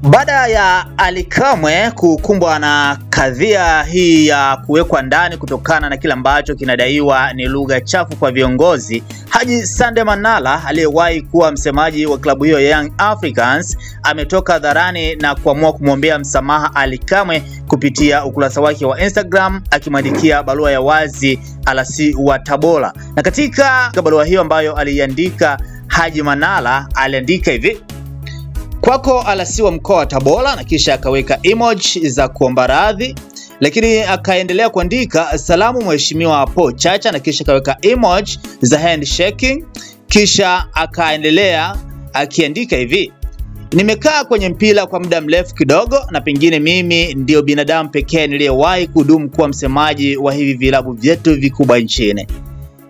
Baada ya Ally Kamwe kukumbwa na kadhia hii ya kuwekwa ndani kutokana na kile ambacho kinadaiwa ni lugha chafu kwa viongozi, Haji Sunday Manara aliyewahi kuwa msemaji wa klabu hiyo ya Young Africans ametoka hadharani na kuamua kumwombea msamaha Ally Kamwe kupitia ukurasa wake wa Instagram, akimwandikia barua ya wazi RC wa Tabora. Na katika barua hiyo ambayo aliandika, Haji Manara aliandika hivi: "Kwako RC wa mkoa wa Tabora", na kisha akaweka emoji za kuomba radhi, lakini akaendelea kuandika "Salamu mheshimiwa Paul Chacha", na kisha akaweka emoji za handshaking, kisha akaendelea akiandika hivi: "Nimekaa kwenye mpira kwa muda mrefu kidogo, na pengine mimi ndio binadamu pekee niliyewahi kudumu kuwa msemaji wa hivi vilabu vyetu vikubwa nchini.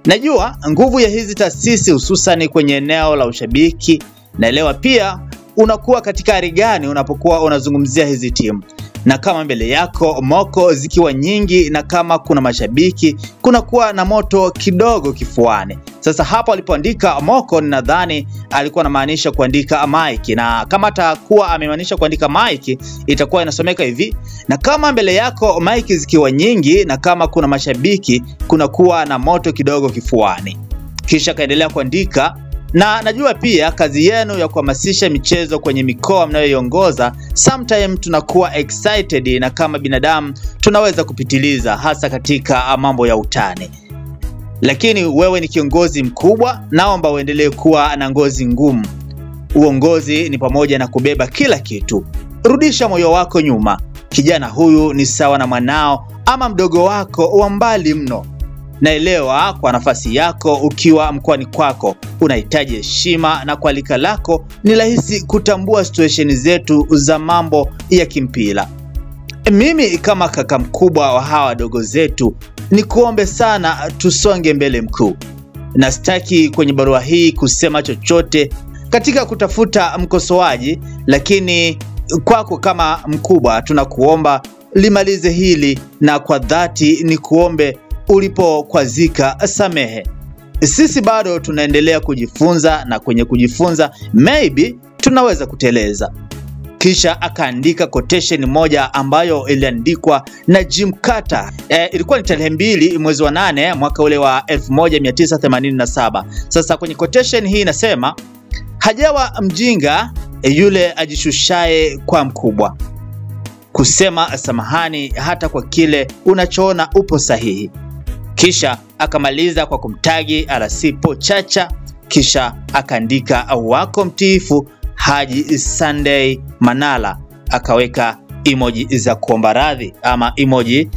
Najua nguvu ya hizi taasisi hususan kwenye eneo la ushabiki. Naelewa pia unakuwa katika hali gani unapokuwa unazungumzia hizi timu, na kama mbele yako moko zikiwa nyingi na kama kuna mashabiki kunakuwa na moto kidogo kifuani." Sasa hapo alipoandika moko, ninadhani alikuwa anamaanisha kuandika Mike, na kama atakuwa amemaanisha kuandika Mike itakuwa inasomeka hivi: "Na kama mbele yako Mike zikiwa nyingi na kama kuna mashabiki kunakuwa na moto kidogo kifuani." Kisha kaendelea kuandika, "Na najua pia kazi yenu ya kuhamasisha michezo kwenye mikoa mnayoiongoza, sometime tunakuwa excited na kama binadamu tunaweza kupitiliza, hasa katika mambo ya utani. Lakini wewe ni kiongozi mkubwa, naomba uendelee kuwa na ngozi ngumu. Uongozi ni pamoja na kubeba kila kitu. Rudisha moyo wako nyuma. Kijana huyu ni sawa na mwanao ama mdogo wako wa mbali mno. Naelewa kwa nafasi yako ukiwa mkoani kwako unahitaji heshima, na kwa lika lako ni rahisi kutambua situation zetu za mambo ya kimpira. Mimi kama kaka mkubwa wa hawa wadogo zetu ni kuombe sana tusonge mbele mkuu. Na sitaki kwenye barua hii kusema chochote katika kutafuta mkosoaji, lakini kwako kama mkubwa tunakuomba limalize hili, na kwa dhati ni kuombe ulipokwazika samehe. Sisi bado tunaendelea kujifunza, na kwenye kujifunza maybe tunaweza kuteleza." Kisha akaandika quotation moja ambayo iliandikwa na Jim Carter. Ilikuwa ni tarehe 2 mwezi wa 8 mwaka ule wa 1987. Sasa kwenye quotation hii inasema, "Hajawa mjinga yule ajishushaye kwa mkubwa kusema samahani hata kwa kile unachoona upo sahihi." Kisha akamaliza kwa kumtagi RC Paul Chacha, kisha akaandika "Wako mtiifu Haji Sunday Manara", akaweka emoji za kuomba radhi ama emoji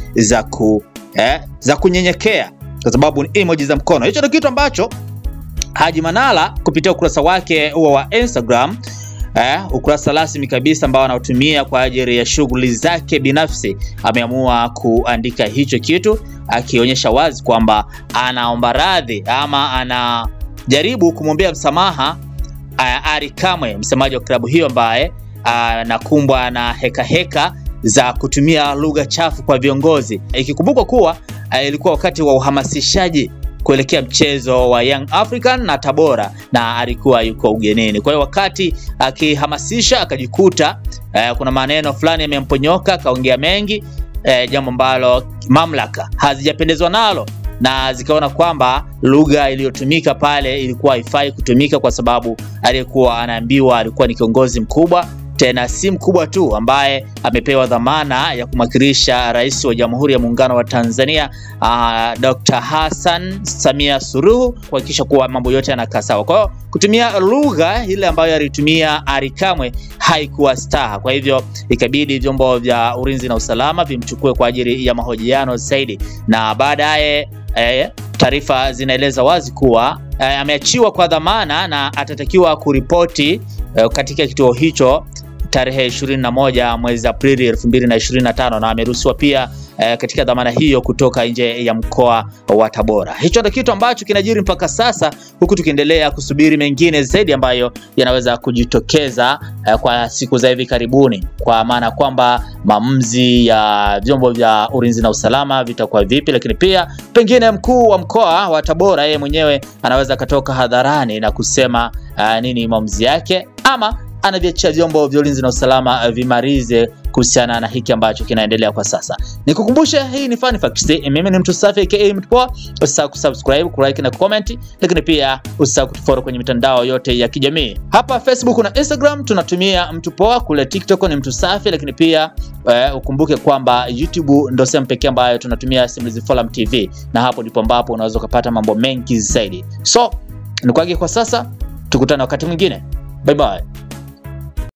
za kunyenyekea, kwa sababu ni emoji za mkono. Hicho ndio kitu ambacho Haji Manara kupitia ukurasa wake wa Instagram, ukurasa rasmi kabisa ambao anaotumia kwa ajili ya shughuli zake binafsi, ameamua kuandika hicho kitu, akionyesha wazi kwamba anaomba radhi ama anajaribu kumwombea msamaha Ally Kamwe, msemaji wa klabu hiyo ambaye anakumbwa na heka za kutumia lugha chafu kwa viongozi. Ikikumbukwa kuwa ilikuwa wakati wa uhamasishaji kuelekea mchezo wa Young African na Tabora, na alikuwa yuko ugenini. Kwa hiyo wakati akihamasisha akajikuta kuna maneno fulani yamemponyoka, kaongea mengi, jambo ambalo mamlaka hazijapendezwa nalo, na zikaona kwamba lugha iliyotumika pale ilikuwa haifai kutumika, kwa sababu aliyekuwa anaambiwa alikuwa ni kiongozi mkubwa, tena si mkubwa tu, ambaye amepewa dhamana ya kumwakilisha Rais wa Jamhuri ya Muungano wa Tanzania Dr. Hassan Samia Suluhu, kuhakikisha kuwa mambo yote yanakaa sawa. Kwa hiyo kutumia lugha ile ambayo alitumia Ally Kamwe haikuwa staha. Kwa hivyo ikabidi vyombo vya ulinzi na usalama vimchukue kwa ajili ya mahojiano zaidi, na baadaye taarifa zinaeleza wazi kuwa ameachiwa kwa dhamana na atatakiwa kuripoti katika kituo hicho tarehe 21 mwezi Aprili 2025, na ameruhusiwa pia katika dhamana hiyo kutoka nje ya mkoa wa Tabora. Hicho ndio kitu ambacho kinajiri mpaka sasa, huku tukiendelea kusubiri mengine zaidi ambayo yanaweza kujitokeza kwa siku za hivi karibuni, kwa maana kwamba maamuzi ya vyombo vya ulinzi na usalama vitakuwa vipi, lakini pia pengine mkuu wa mkoa wa Tabora yeye mwenyewe anaweza katoka hadharani na kusema nini maamuzi yake, ama anaviachia vyombo vya ulinzi na usalama vimalize kuhusiana na hiki ambacho kinaendelea kwa sasa. Nikukumbushe, hii ni Funny Facts. Mimi ni mtu safi aka mtu poa. Usisahau kusubscribe, kulike na comment, lakini pia usisahau kutufollow kwenye mitandao yote ya kijamii. Hapa Facebook na Instagram tunatumia mtu poa, kule TikTok ni mtu safi, lakini pia ukumbuke kwamba YouTube ndio sehemu pekee ambayo tunatumia Simulizi Forum TV, na hapo ndipo ambapo unaweza kupata mambo mengi zaidi. So, nikwage kwa sasa, tukutane wakati mwingine. Bye bye.